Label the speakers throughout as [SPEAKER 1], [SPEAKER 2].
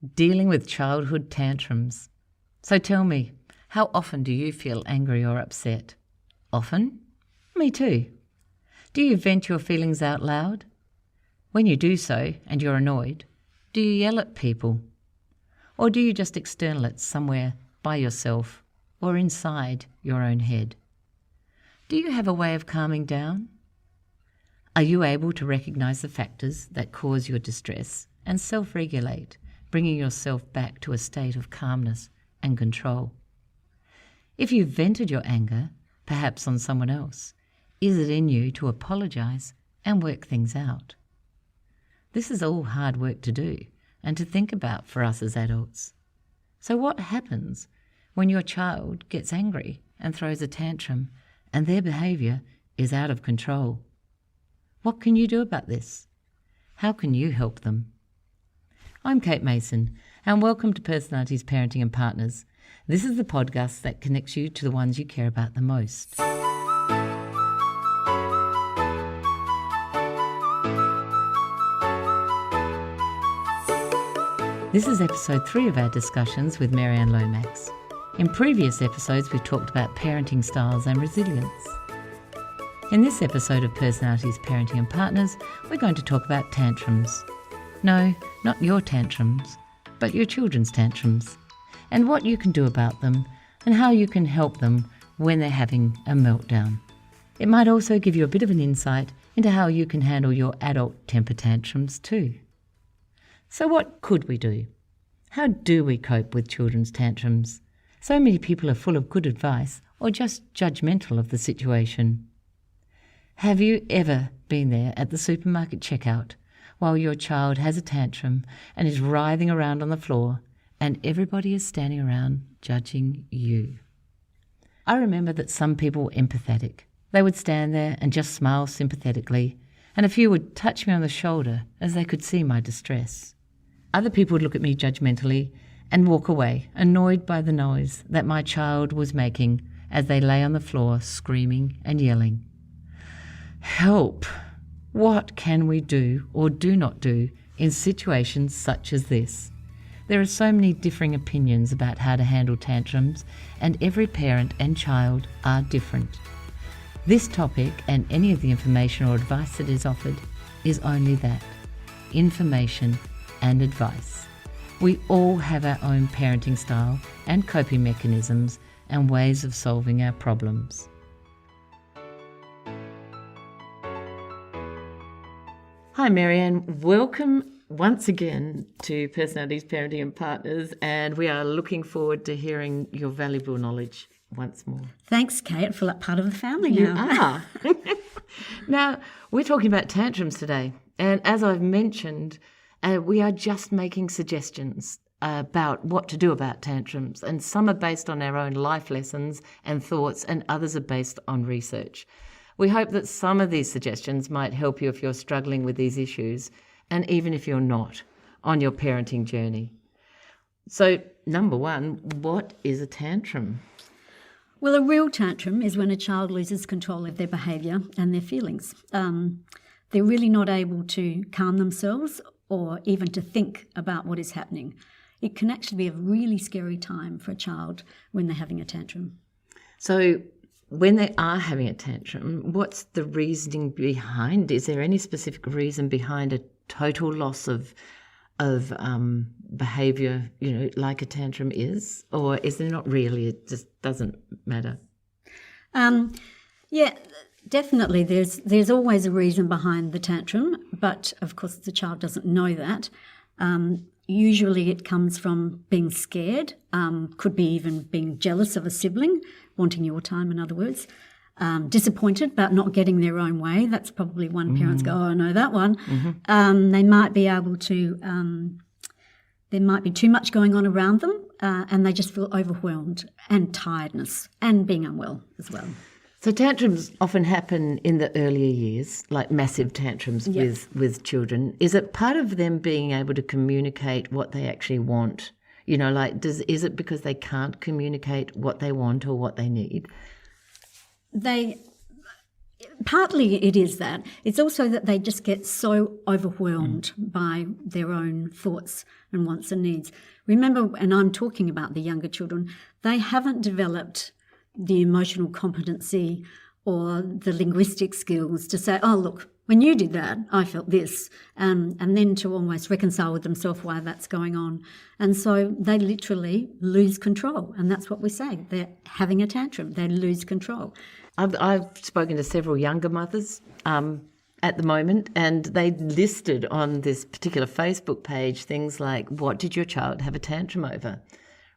[SPEAKER 1] dealing with childhood tantrums. So tell me, how often do you feel angry or upset? Often? Me too. Do you vent your feelings out loud? When you do so and you're annoyed, do you yell at people? Or do you just external it somewhere by yourself or inside your own head? Do you have a way of calming down? Are you able to recognise the factors that cause your distress and self-regulate, bringing yourself back to a state of calmness and control? If you've vented your anger, perhaps on someone else, is it in you to apologise and work things out? This is all hard work to do and to think about for us as adults. So what happens when your child gets angry and throws a tantrum and their behaviour is out of control? What can you do about this? How can you help them? I'm Kate Mason, and welcome to Personalities, Parenting and Partners. This is the podcast that connects you to the ones you care about the most. This is episode 3 of our discussions with Maryann Lomax. In previous episodes, we've talked about parenting styles and resilience. In this episode of Personalities, Parenting and Partners, we're going to talk about tantrums. No, not your tantrums, but your children's tantrums, and what you can do about them and how you can help them when they're having a meltdown. It might also give you a bit of an insight into how you can handle your adult temper tantrums too. So what could we do? How do we cope with children's tantrums? So many people are full of good advice or just judgmental of the situation. Have you ever been there at the supermarket checkout while your child has a tantrum and is writhing around on the floor and everybody is standing around judging you? I remember that some people were empathetic. They would stand there and just smile sympathetically, and a few would touch me on the shoulder as they could see my distress. Other people would look at me judgmentally and walk away, annoyed by the noise that my child was making as they lay on the floor screaming and yelling. Help! What can we do or do not do in situations such as this? There are so many differing opinions about how to handle tantrums, and every parent and child are different. This topic and any of the information or advice that is offered is only that, information and advice. We all have our own parenting style and coping mechanisms and ways of solving our problems. Hi Maryann, welcome once again to Personalities, Parenting and Partners, and we are looking forward to hearing your valuable knowledge once more.
[SPEAKER 2] Thanks, Kate. I feel like part of the family now.
[SPEAKER 1] You are. Now, we're talking about tantrums today, and as I've mentioned, we are just making suggestions about what to do about tantrums, and some are based on our own life lessons and thoughts, and others are based on research. We hope that some of these suggestions might help you if you're struggling with these issues, and even if you're not, on your parenting journey. So, number one, what is a tantrum?
[SPEAKER 2] Well, a real tantrum is when a child loses control of their behaviour and their feelings. They're really not able to calm themselves or even to think about what is happening. It can actually be a really scary time for a child when they're having a tantrum.
[SPEAKER 1] So, when they are having a tantrum, what's the reasoning behind? Is there any specific reason behind a total loss of behaviour, like a tantrum is? Or is there not really? It just doesn't matter?
[SPEAKER 2] Yeah, definitely. There's always a reason behind the tantrum, but of course the child doesn't know that. Usually it comes from being scared, could be even being jealous of a sibling, wanting your time, in other words, disappointed about not getting their own way. That's probably one parent's go, oh, I know that one. Mm-hmm. They might be able to, there might be too much going on around them and they just feel overwhelmed, and tiredness and being unwell as well.
[SPEAKER 1] So tantrums often happen in the earlier years, like massive tantrums with children. Is it part of them being able to communicate what they actually want? Is it because they can't communicate what they want or what they need?
[SPEAKER 2] Partly it is that. It's also that they just get so overwhelmed by their own thoughts and wants and needs. Remember, and I'm talking about the younger children, they haven't developed the emotional competency or the linguistic skills to say, oh, look, when you did that, I felt this, and then to almost reconcile with themselves why that's going on. And so they literally lose control, and that's what we say. They're having a tantrum. They lose control.
[SPEAKER 1] I've spoken to several younger mothers at the moment, and they listed on this particular Facebook page things like, what did your child have a tantrum over?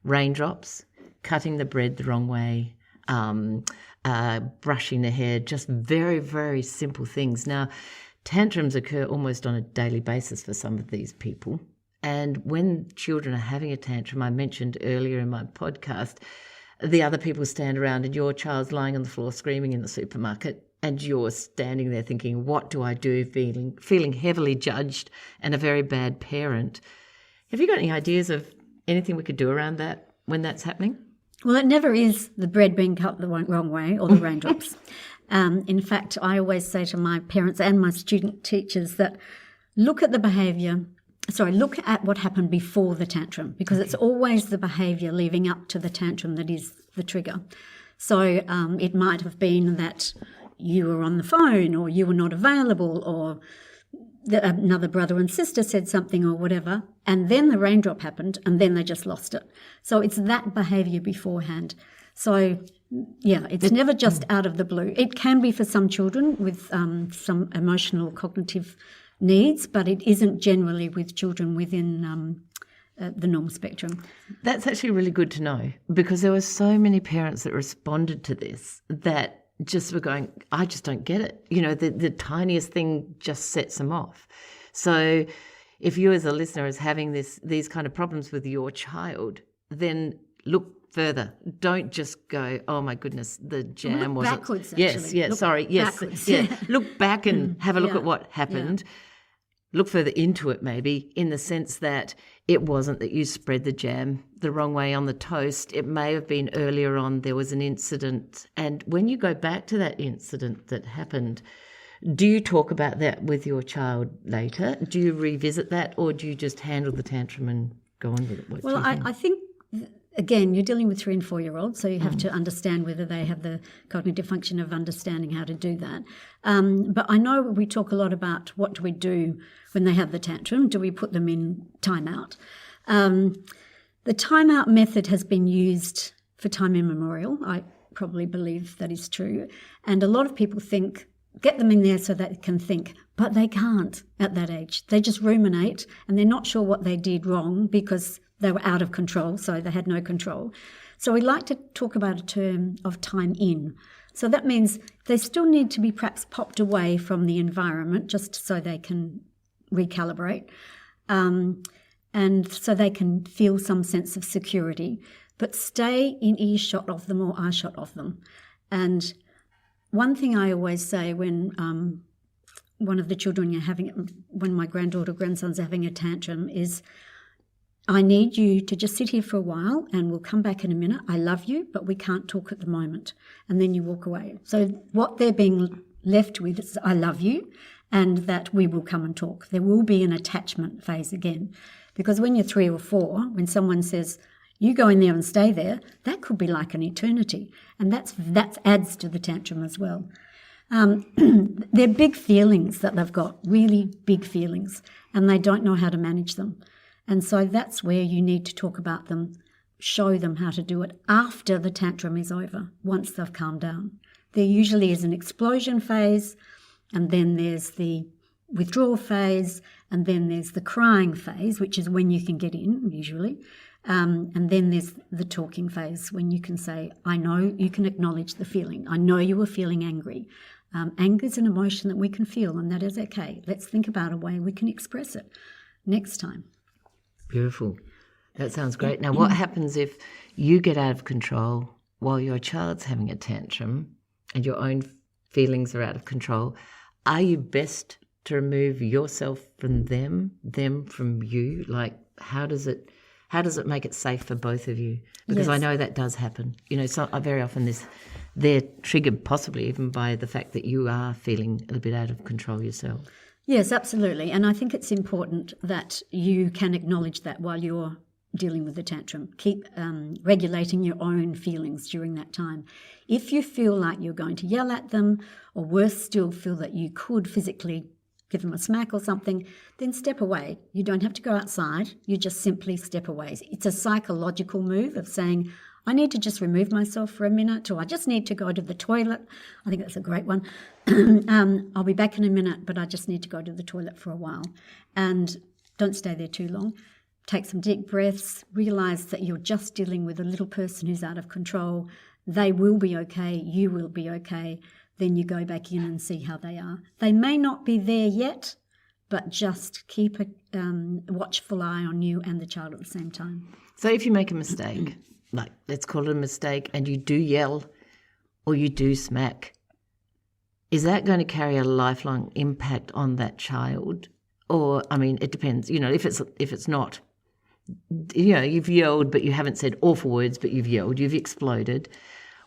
[SPEAKER 1] Raindrops, cutting the bread the wrong way, brushing the hair, just very, very simple things. Now, tantrums occur almost on a daily basis for some of these people. And when children are having a tantrum, I mentioned earlier in my podcast, the other people stand around and your child's lying on the floor screaming in the supermarket, and you're standing there thinking, what do I do, feeling heavily judged and a very bad parent. Have you got any ideas of anything we could do around that when that's happening?
[SPEAKER 2] Well, it never is the bread being cut the wrong way or the raindrops. In fact, I always say to my parents and my student teachers that look at what happened before the tantrum, because it's always the behaviour leading up to the tantrum that is the trigger. So it might have been that you were on the phone, or you were not available, or another brother and sister said something or whatever, and then the raindrop happened, and then they just lost it. So it's that behaviour beforehand. So, yeah, it's never just out of the blue. It can be for some children with some emotional cognitive needs, but it isn't generally with children within the norm spectrum.
[SPEAKER 1] That's actually really good to know, because there were so many parents that responded to this that just were going, I just don't get it. You know, the tiniest thing just sets them off. So if you as a listener is having these kind of problems with your child, then look further. Don't just go, oh my goodness, the jam
[SPEAKER 2] was backwards. Actually.
[SPEAKER 1] Look back and have a look at what happened. Yeah. Look further into it, maybe, in the sense that it wasn't that you spread the jam the wrong way on the toast. It may have been earlier on there was an incident. And when you go back to that incident that happened, do you talk about that with your child later? Do you revisit that, or do you just handle the tantrum and go on with it?
[SPEAKER 2] Well, I think, again, you're dealing with 3 and 4-year-olds, so you have to understand whether they have the cognitive function of understanding how to do that. But I know we talk a lot about what do we do when they have the tantrum. Do we put them in timeout? The timeout method has been used for time immemorial. I probably believe that is true. And a lot of people think, get them in there so that they can think, but they can't at that age. They just ruminate and they're not sure what they did wrong because they were out of control, so they had no control. So we like to talk about a term of time in. So that means they still need to be perhaps popped away from the environment just so they can recalibrate, and so they can feel some sense of security, but stay in earshot of them or eyeshot of them. And one thing I always say when one of the children when my granddaughter, grandson's having a tantrum is, I need you to just sit here for a while and we'll come back in a minute. I love you, but we can't talk at the moment. And then you walk away. So what they're being left with is, I love you, and that we will come and talk. There will be an attachment phase again. Because when you're 3 or 4, when someone says, you go in there and stay there, that could be like an eternity. And that adds to the tantrum as well. They're big feelings that they've got, really big feelings, and they don't know how to manage them. And so that's where you need to talk about them, show them how to do it after the tantrum is over, once they've calmed down. There usually is an explosion phase, and then there's the withdrawal phase, and then there's the crying phase, which is when you can get in, usually. And then there's the talking phase, when you can say, I know, you can acknowledge the feeling. I know you were feeling angry. Anger is an emotion that we can feel, and that is okay. Let's think about a way we can express it next time.
[SPEAKER 1] Beautiful. That sounds great. Now, what happens if you get out of control while your child's having a tantrum and your own feelings are out of control? Are you best to remove yourself from them from you? Like, how does it How does it make it safe for both of you? Because I know that does happen. So very often they're triggered possibly even by the fact that you are feeling a little bit out of control yourself.
[SPEAKER 2] Yes, absolutely. And I think it's important that you can acknowledge that while you're dealing with the tantrum. Keep regulating your own feelings during that time. If you feel like you're going to yell at them, or worse still, feel that you could physically give them a smack or something, then step away. You don't have to go outside. You just simply step away. It's a psychological move of saying, I need to just remove myself for a minute, or I just need to go to the toilet. I think that's a great one. I'll be back in a minute, but I just need to go to the toilet for a while. And don't stay there too long. Take some deep breaths. Realise that you're just dealing with a little person who's out of control. They will be okay. You will be okay. Then you go back in and see how they are. They may not be there yet, but just keep a watchful eye on you and the child at the same time.
[SPEAKER 1] So if you make a mistake, like let's call it a mistake, and you do yell or you do smack, is that going to carry a lifelong impact on that child? Or, it depends, if it's not, you've yelled but you haven't said awful words, but you've yelled, you've exploded.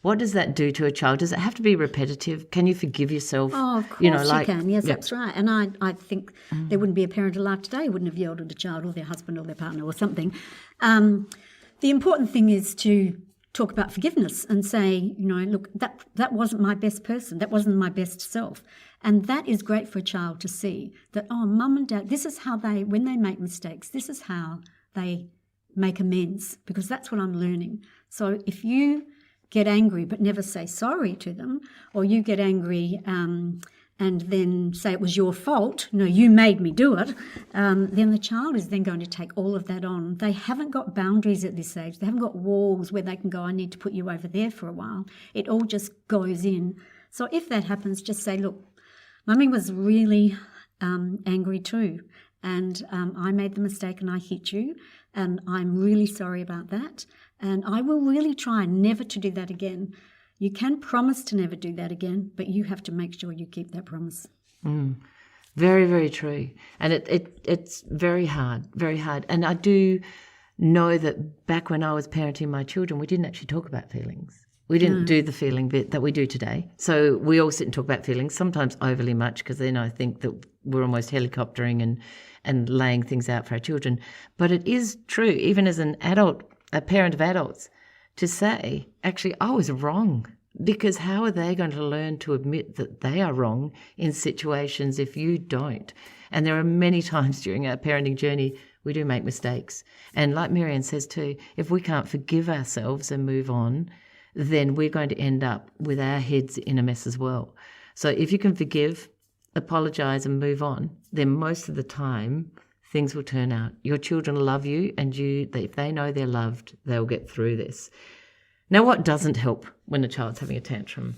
[SPEAKER 1] What does that do to a child? Does it have to be repetitive? Can you forgive yourself?
[SPEAKER 2] Oh, of course you can. Yes, that's right. And I think there wouldn't be a parent alive today who wouldn't have yelled at a child or their husband or their partner or something. The important thing is to talk about forgiveness and say, look, that wasn't my best person. That wasn't my best self. And that is great for a child to see that, mum and dad, this is how when they make mistakes, this is how they make amends, because that's what I'm learning. So if you get angry but never say sorry to them, or you get angry and then say it was your fault, you made me do it, then the child is then going to take all of that on. They haven't got boundaries at this age. They haven't got walls where they can go, I need to put you over there for a while. It all just goes in. So if that happens, just say, look, Mummy was really angry too, and I made the mistake and I hit you, and I'm really sorry about that, and I will really try never to do that again. You can promise to never do that again, but you have to make sure you keep that promise.
[SPEAKER 1] Very, very true. And it's very hard, very hard. And I do know that back when I was parenting my children, we didn't actually talk about feelings. We didn't do the feeling bit that we do today. So we all sit and talk about feelings, sometimes overly much, because then I think that we're almost helicoptering and laying things out for our children. But it is true, even as an adult, a parent of adults, to say, actually, I was wrong. Because how are they going to learn to admit that they are wrong in situations if you don't? And there are many times during our parenting journey we do make mistakes. And like Maryann says too, if we can't forgive ourselves and move on, then we're going to end up with our heads in a mess as well. So if you can forgive, apologise and move on, then most of the time things will turn out. Your children love you, and if they know they're loved, they'll get through this. Now, what doesn't help when a child's having a tantrum?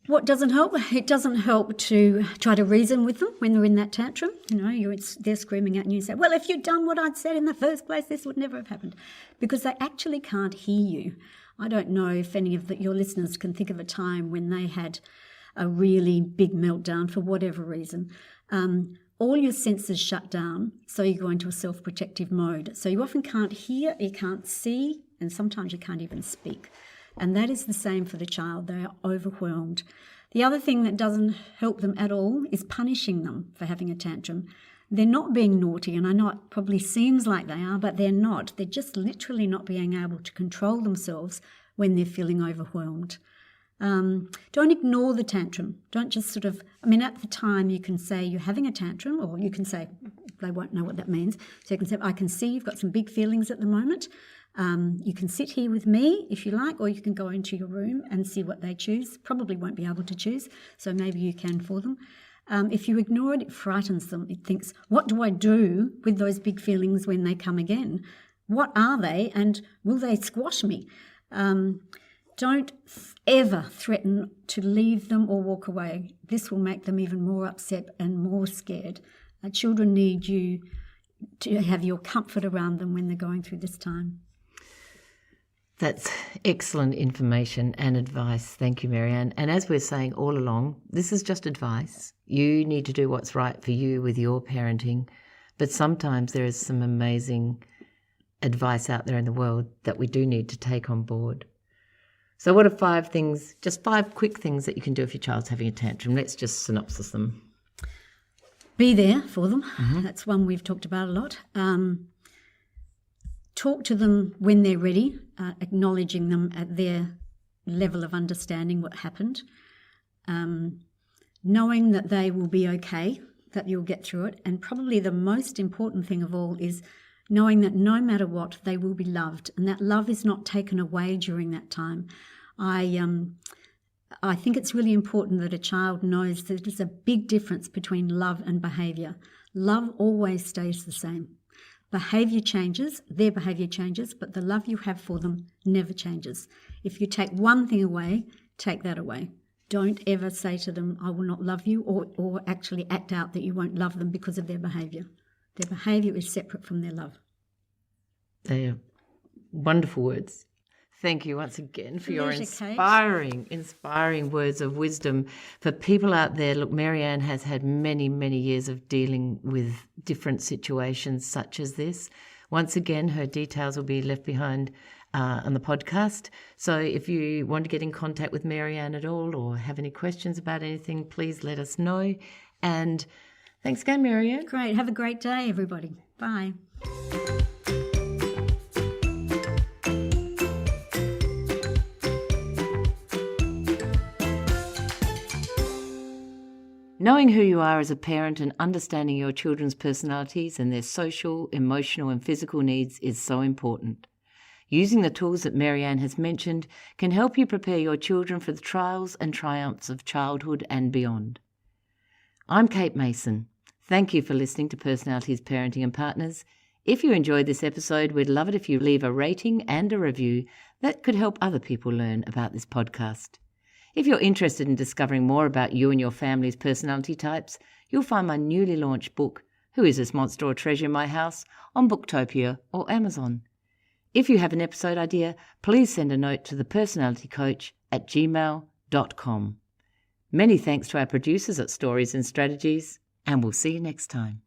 [SPEAKER 2] What doesn't help? It doesn't help to try to reason with them when they're in that tantrum. They're screaming at you and say, well, if you'd done what I'd said in the first place, this would never have happened. Because they actually can't hear you. I don't know if any of your listeners can think of a time when they had a really big meltdown for whatever reason. All your senses shut down, so you go into a self-protective mode. So you often can't hear, you can't see, and sometimes you can't even speak. And that is the same for the child. They are overwhelmed. The other thing that doesn't help them at all is punishing them for having a tantrum. They're not being naughty, and I know it probably seems like they are, but they're not. They're just literally not being able to control themselves when they're feeling overwhelmed. Don't ignore the tantrum. Don't just at the time you can say you're having a tantrum, or you can say, they won't know what that means. So you can say, I can see you've got some big feelings at the moment. You can sit here with me if you like, or you can go into your room and see what they choose. Probably won't be able to choose, so maybe you can for them. If you ignore it, it frightens them. It thinks, what do I do with those big feelings when they come again? What are they, and will they squash me? Don't ever threaten to leave them or walk away. This will make them even more upset and more scared. Children need you to have your comfort around them when they're going through this time.
[SPEAKER 1] That's excellent information and advice. Thank you, Maryann. And as we're saying all along, this is just advice. You need to do what's right for you with your parenting. But sometimes there is some amazing advice out there in the world that we do need to take on board. So what are 5 things, just 5 quick things that you can do if your child's having a tantrum? Let's just synopsis them.
[SPEAKER 2] Be there for them. That's one we've talked about a lot. Talk to them when they're ready, acknowledging them at their level of understanding what happened. Knowing that they will be okay, that you'll get through it. And probably the most important thing of all is knowing that no matter what, they will be loved, and that love is not taken away during that time. I think it's really important that a child knows that there's a big difference between love and behaviour. Love always stays the same. Behaviour changes, their behaviour changes, but the love you have for them never changes. If you take one thing away, take that away. Don't ever say to them, I will not love you, or actually act out that you won't love them because of their behaviour. Their behaviour is separate from their love.
[SPEAKER 1] They are wonderful words. Thank you once again for your inspiring words of wisdom. For people out there, look, Maryann has had many, many years of dealing with different situations such as this. Once again, her details will be left behind on the podcast. So if you want to get in contact with Maryann at all or have any questions about anything, please let us know. And thanks again, Maryann.
[SPEAKER 2] Great. Have a great day, everybody. Bye.
[SPEAKER 1] Knowing who you are as a parent and understanding your children's personalities and their social, emotional and physical needs is so important. Using the tools that Maryann has mentioned can help you prepare your children for the trials and triumphs of childhood and beyond. I'm Kate Mason. Thank you for listening to Personalities, Parenting and Partners. If you enjoyed this episode, we'd love it if you leave a rating and a review that could help other people learn about this podcast. If you're interested in discovering more about you and your family's personality types, you'll find my newly launched book, Who Is This Monster or Treasure in My House, on Booktopia or Amazon. If you have an episode idea, please send a note to thepersonalitycoach@gmail.com. Many thanks to our producers at Stories and Strategies, and we'll see you next time.